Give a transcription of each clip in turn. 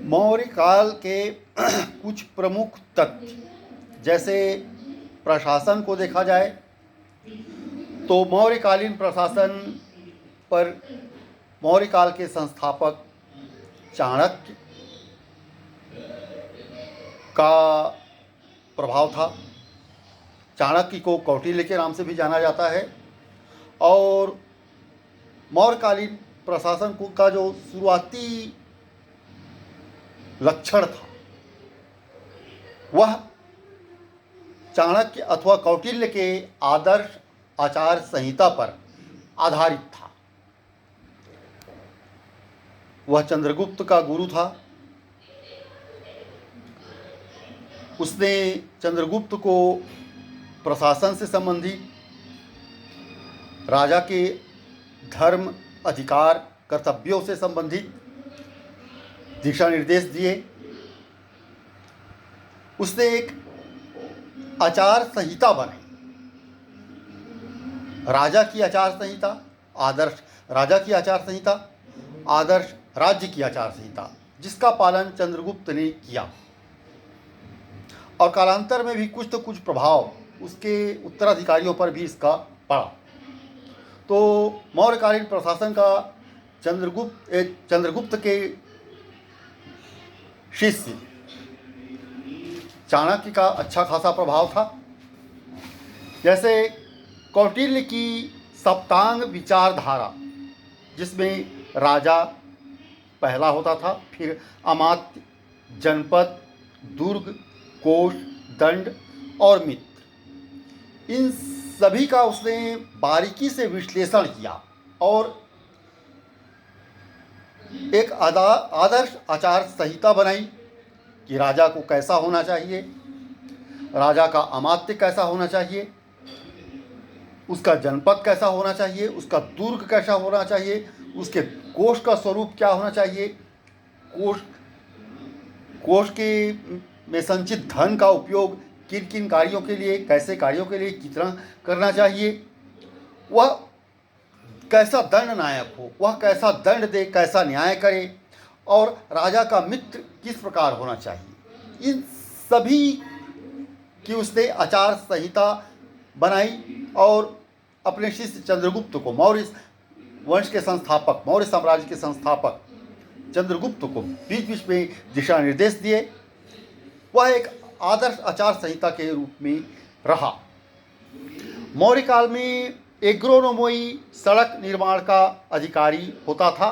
मौर्य काल के कुछ प्रमुख तथ्य, जैसे प्रशासन को देखा जाए तो मौर्यकालीन प्रशासन पर मौर्य काल के संस्थापक चाणक्य का प्रभाव था। चाणक्य को कौटिल्य के नाम से भी जाना जाता है। और मौर्यकालीन प्रशासन का जो शुरुआती लक्षण था वह चाणक्य अथवा कौटिल्य के आदर्श आचार संहिता पर आधारित था। वह चंद्रगुप्त का गुरु था। उसने चंद्रगुप्त को प्रशासन से संबंधित, राजा के धर्म, अधिकार, कर्तव्यों से संबंधित दिशा निर्देश दिए। उसने एक आचार संहिता बनाई, राजा की आचार संहिता, आदर्श राजा की आचार संहिता, आदर्श राज्य की आचार संहिता, जिसका पालन चंद्रगुप्त ने किया। और कालांतर में भी कुछ तो कुछ प्रभाव उसके उत्तराधिकारियों पर भी इसका पड़ा। तो मौर्यकालीन प्रशासन का चंद्रगुप्त के शिष्य चाणक्य का अच्छा खासा प्रभाव था। जैसे कौटिल्य की सप्तांग विचारधारा, जिसमें राजा पहला होता था, फिर अमात्य, जनपद, दुर्ग, कोष, दंड और मित्र, इन सभी का उसने बारीकी से विश्लेषण किया और एक आदर्श आचार संहिता बनाई कि राजा को कैसा होना चाहिए, राजा का अमात्य कैसा होना चाहिए, उसका जनपद कैसा होना चाहिए, उसका दुर्ग कैसा होना चाहिए, उसके कोष का स्वरूप क्या होना चाहिए, कोष के में संचित धन का उपयोग किन किन कार्यों के लिए, कैसे कार्यों के लिए कितना करना चाहिए, वह कैसा दंड नायक हो, वह कैसा दंड दे, कैसा न्याय करे, और राजा का मित्र किस प्रकार होना चाहिए, इन सभी की उसने आचार संहिता बनाई। और अपने शिष्य चंद्रगुप्त को, मौर्य वंश के संस्थापक, मौर्य साम्राज्य के संस्थापक चंद्रगुप्त को बीच बीच में दिशा निर्देश दिए। वह एक आदर्श आचार संहिता के रूप में रहा। मौर्य काल में एग्रोनोमोई सड़क निर्माण का अधिकारी होता था।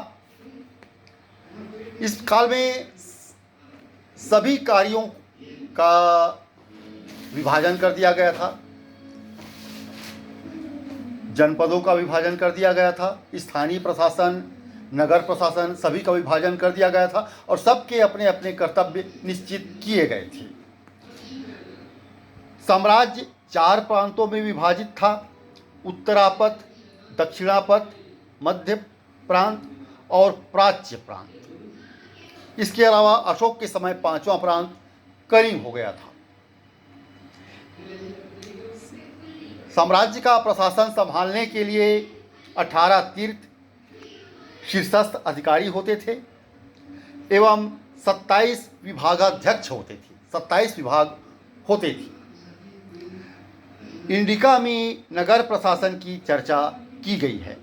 इस काल में सभी कार्यों का विभाजन कर दिया गया था, जनपदों का विभाजन कर दिया गया था, स्थानीय प्रशासन, नगर प्रशासन, सभी का विभाजन कर दिया गया था और सबके अपने अपने कर्तव्य निश्चित किए गए थे। साम्राज्य 4 प्रांतों में विभाजित था: उत्तरापथ, दक्षिणापथ, मध्य प्रांत और प्राच्य प्रांत। इसके अलावा अशोक के समय 5वां प्रांत कलिंग हो गया था। साम्राज्य का प्रशासन संभालने के लिए 18 तीर्थ शीर्षस्थ अधिकारी होते थे एवं 27 विभागाध्यक्ष होते थे। 27 विभाग होते थे। इंडिका में नगर प्रशासन की चर्चा की गई है।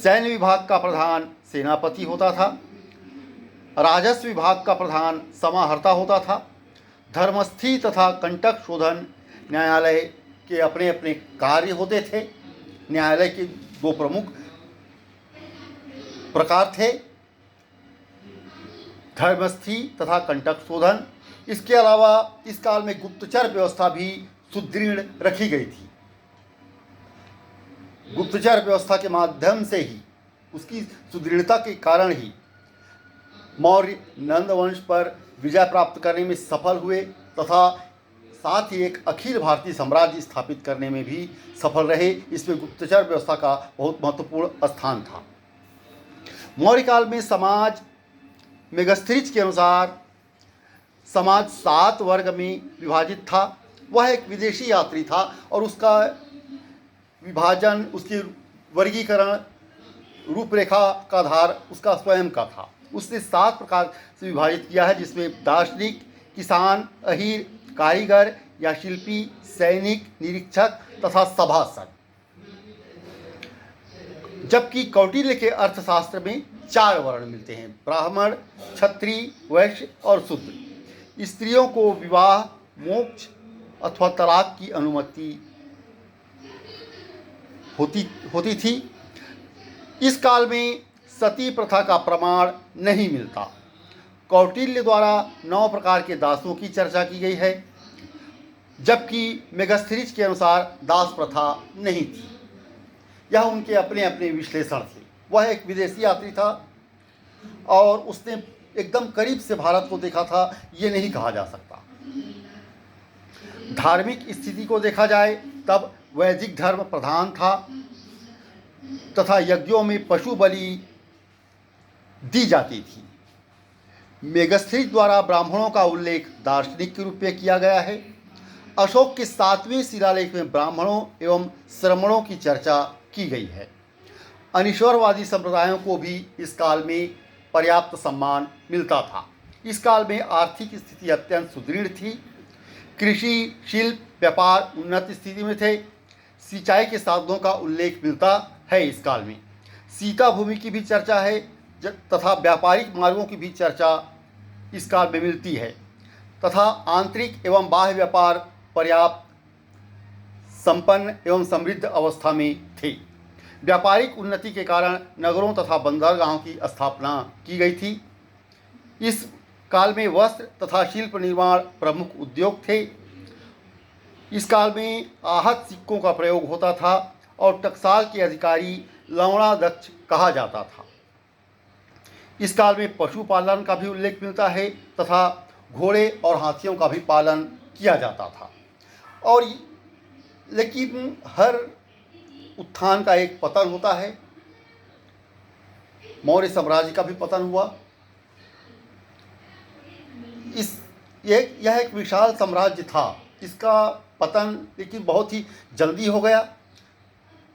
सैन्य विभाग का प्रधान सेनापति होता था। राजस्व विभाग का प्रधान समाहर्ता होता था। धर्मस्थी तथा कंटक शोधन न्यायालय के अपने अपने कार्य होते थे। न्यायालय के 2 प्रमुख प्रकार थे, धर्मस्थी तथा कंटक शोधन। इसके अलावा इस काल में गुप्तचर व्यवस्था भी सुदृढ़ रखी गई थी। गुप्तचर व्यवस्था के माध्यम से ही, उसकी सुदृढ़ता के कारण ही मौर्य नंद वंश पर विजय प्राप्त करने में सफल हुए तथा साथ ही एक अखिल भारतीय साम्राज्य स्थापित करने में भी सफल रहे। इसमें गुप्तचर व्यवस्था का बहुत महत्वपूर्ण स्थान था। मौर्य काल में समाज मेगास्थनीज के अनुसार समाज 7 वर्ग में विभाजित था। वह एक विदेशी यात्री था और उसका विभाजन, उसकी वर्गीकरण, रूपरेखा का आधार उसका स्वयं का था। उसने 7 प्रकार से विभाजित किया है, जिसमें दार्शनिक, किसान, अहीर, कारीगर या शिल्पी, सैनिक, निरीक्षक तथा सभासद। जबकि कौटिल्य के अर्थशास्त्र में 4 वर्ण मिलते हैं: ब्राह्मण, क्षत्रिय, वैश्य और शूद्र। स्त्रियों को विवाह, मोक्ष अथवा तलाक की अनुमति होती थी। इस काल में सती प्रथा का प्रमाण नहीं मिलता। कौटिल्य द्वारा 9 प्रकार के दासों की चर्चा की गई है, जबकि मेगास्थनीज के अनुसार दास प्रथा नहीं थी। यह उनके अपने अपने विश्लेषण थे। वह एक विदेशी यात्री था और उसने एकदम करीब से भारत को देखा था, ये नहीं कहा जा सकता। धार्मिक स्थिति को देखा जाए तब वैदिक धर्म प्रधान था तथा यज्ञों में पशु बलि दी जाती थी। मेगास्थनीज द्वारा ब्राह्मणों का उल्लेख दार्शनिक के रूप में किया गया है। अशोक के 7वें शिलालेख में ब्राह्मणों एवं श्रमणों की चर्चा की गई है। अनीश्वरवादी संप्रदायों को भी इस काल में पर्याप्त सम्मान मिलता था। इस काल में आर्थिक स्थिति अत्यंत सुदृढ़ थी। कृषि, शिल्प, व्यापार उन्नत स्थिति में थे। सिंचाई के साधनों का उल्लेख मिलता है इस काल में। सीता भूमि की भी चर्चा है तथा व्यापारिक मार्गों की भी चर्चा इस काल में मिलती है तथा आंतरिक एवं बाह्य व्यापार पर्याप्त संपन्न एवं समृद्ध अवस्था में थे। व्यापारिक उन्नति के कारण नगरों तथा बंदरगाहों की स्थापना की गई थी। इस काल में वस्त्र तथा शिल्प निर्माण प्रमुख उद्योग थे। इस काल में आहत सिक्कों का प्रयोग होता था और टकसाल के अधिकारी लवणाध्यक्ष कहा जाता था। इस काल में पशुपालन का भी उल्लेख मिलता है तथा घोड़े और हाथियों का भी पालन किया जाता था। और लेकिन हर उत्थान का एक पतन होता है। मौर्य साम्राज्य का भी पतन हुआ। यह एक विशाल साम्राज्य था। इसका पतन लेकिन बहुत ही जल्दी हो गया।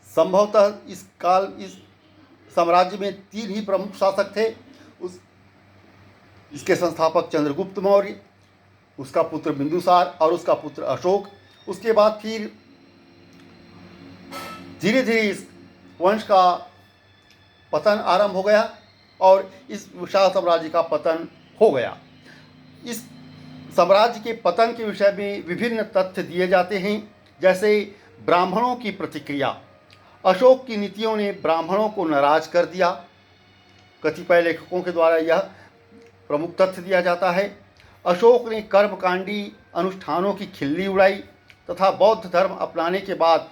संभवतः इस साम्राज्य में 3 ही प्रमुख शासक थे। इसके संस्थापक चंद्रगुप्त मौर्य, उसका पुत्र बिंदुसार और उसका पुत्र अशोक। उसके बाद फिर धीरे धीरे इस वंश का पतन आरंभ हो गया और इस विशाल साम्राज्य का पतन हो गया। इस साम्राज्य के पतन के विषय में विभिन्न तथ्य दिए जाते हैं, जैसे ब्राह्मणों की प्रतिक्रिया। अशोक की नीतियों ने ब्राह्मणों को नाराज कर दिया। कतिपय लेखकों के द्वारा यह प्रमुख तथ्य दिया जाता है। अशोक ने कर्मकांडी अनुष्ठानों की खिल्ली उड़ाई तथा बौद्ध धर्म अपनाने के बाद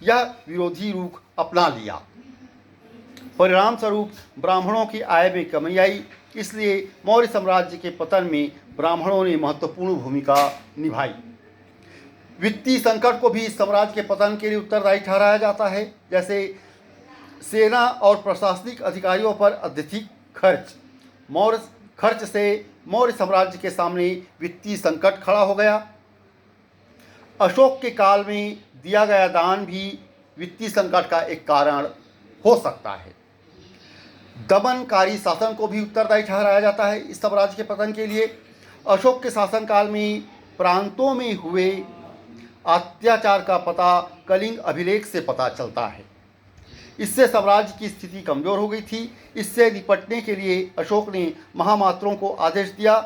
यह विरोधी रुख अपना लिया। परिणाम स्वरूप ब्राह्मणों की आय में कमी आई। इसलिए मौर्य साम्राज्य के पतन में ब्राह्मणों ने महत्वपूर्ण भूमिका निभाई। वित्तीय संकट को भी इस साम्राज्य के पतन के लिए उत्तरदायी ठहराया जाता है, जैसे सेना और प्रशासनिक अधिकारियों पर अत्यधिक खर्च से मौर्य साम्राज्य के सामने वित्तीय संकट खड़ा हो गया। अशोक के काल में दिया गया दान भी वित्तीय संकट का एक कारण हो सकता है। दमनकारी शासन को भी उत्तरदायी ठहराया जाता है इस साम्राज्य के पतन के लिए। अशोक के शासनकाल में प्रांतों में हुए अत्याचार का पता कलिंग अभिलेख से पता चलता है। इससे साम्राज्य की स्थिति कमजोर हो गई थी। इससे निपटने के लिए अशोक ने महामात्रों को आदेश दिया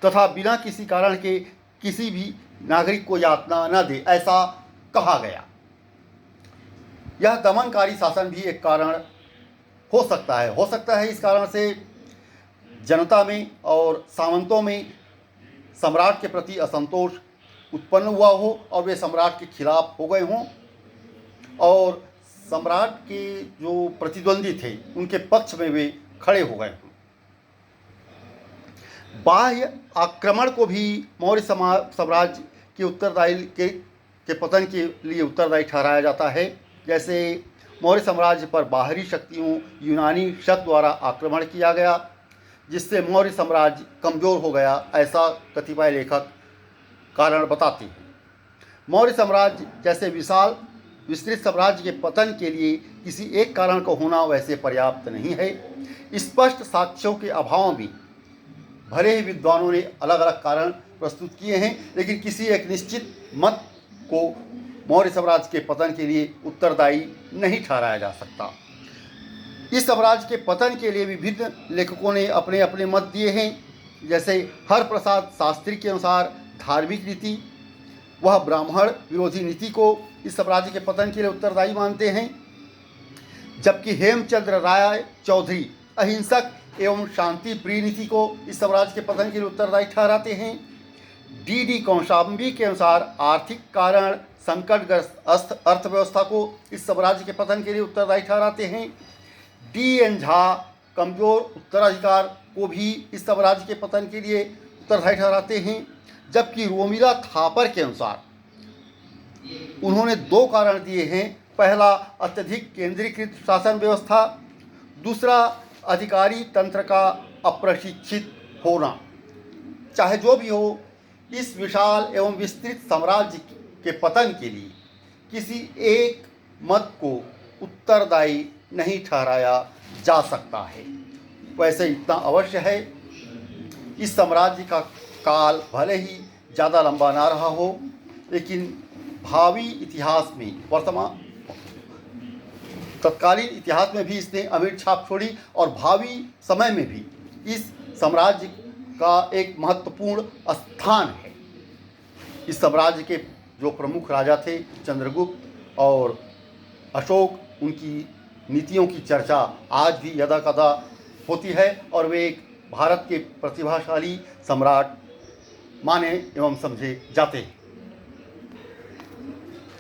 तथा बिना किसी कारण के किसी भी नागरिक को यातना न दे, ऐसा कहा गया। यह दमनकारी शासन भी एक कारण हो सकता है। इस कारण से जनता में और सामंतों में सम्राट के प्रति असंतोष उत्पन्न हुआ हो और वे सम्राट के खिलाफ हो गए हों और सम्राट के जो प्रतिद्वंदी थे उनके पक्ष में वे खड़े हो गए हों। बाह्य आक्रमण को भी मौर्य साम्राज्य के उत्तरदायी के पतन के लिए उत्तरदायी ठहराया जाता है। जैसे मौर्य साम्राज्य पर बाहरी शक्तियों यूनानी शक द्वारा आक्रमण किया गया, जिससे मौर्य साम्राज्य कमज़ोर हो गया, ऐसा कतिपय लेखक कारण बताते हैं। मौर्य साम्राज्य जैसे विशाल विस्तृत साम्राज्य के पतन के लिए किसी एक कारण का होना वैसे पर्याप्त नहीं है। स्पष्ट साक्ष्यों के अभाव में भले ही विद्वानों ने अलग अलग कारण प्रस्तुत किए हैं, लेकिन किसी एक निश्चित मत को मौर्य साम्राज्य के पतन के लिए उत्तरदायी नहीं ठहराया जा सकता। इस साम्राज्य के पतन के लिए विभिन्न लेखकों ने अपने अपने मत दिए हैं। जैसे हरप्रसाद शास्त्री के अनुसार धार्मिक नीति, वह ब्राह्मण विरोधी नीति को इस साम्राज्य के पतन के लिए उत्तरदायी मानते हैं, जबकि हेमचंद्र राय चौधरी अहिंसक एवं शांति प्रिय नीति को इस साम्राज्य के पतन के लिए उत्तरदायी ठहराते हैं। डी कौशाम्बी के अनुसार आर्थिक कारण संकटग्रस्त अर्थव्यवस्था को इस साम्राज्य के पतन के लिए उत्तरदायी ठहराते हैं। डी झा कमजोर उत्तराधिकार को भी इस साम्राज्य के पतन के लिए उत्तरदायी ठहराते हैं, जबकि रोमिला थापर के अनुसार उन्होंने दो कारण दिए हैं। पहला, अत्यधिक केंद्रीकृत शासन व्यवस्था, दूसरा, अधिकारी तंत्र का अप्रशिक्षित होना। चाहे जो भी हो, इस विशाल एवं विस्तृत साम्राज्य के पतन के लिए किसी एक मत को उत्तरदायी नहीं ठहराया जा सकता है। वैसे इतना अवश्य है, इस साम्राज्य का काल भले ही ज़्यादा लंबा ना रहा हो, लेकिन भावी इतिहास में, वर्तमान तत्कालीन इतिहास में भी इसने अमिट छाप छोड़ी और भावी समय में भी इस साम्राज्य का एक महत्वपूर्ण स्थान है। इस साम्राज्य के जो प्रमुख राजा थे, चंद्रगुप्त और अशोक, उनकी नीतियों की चर्चा आज भी यदा कदा होती है और वे एक भारत के प्रतिभाशाली सम्राट माने एवं समझे जाते हैं।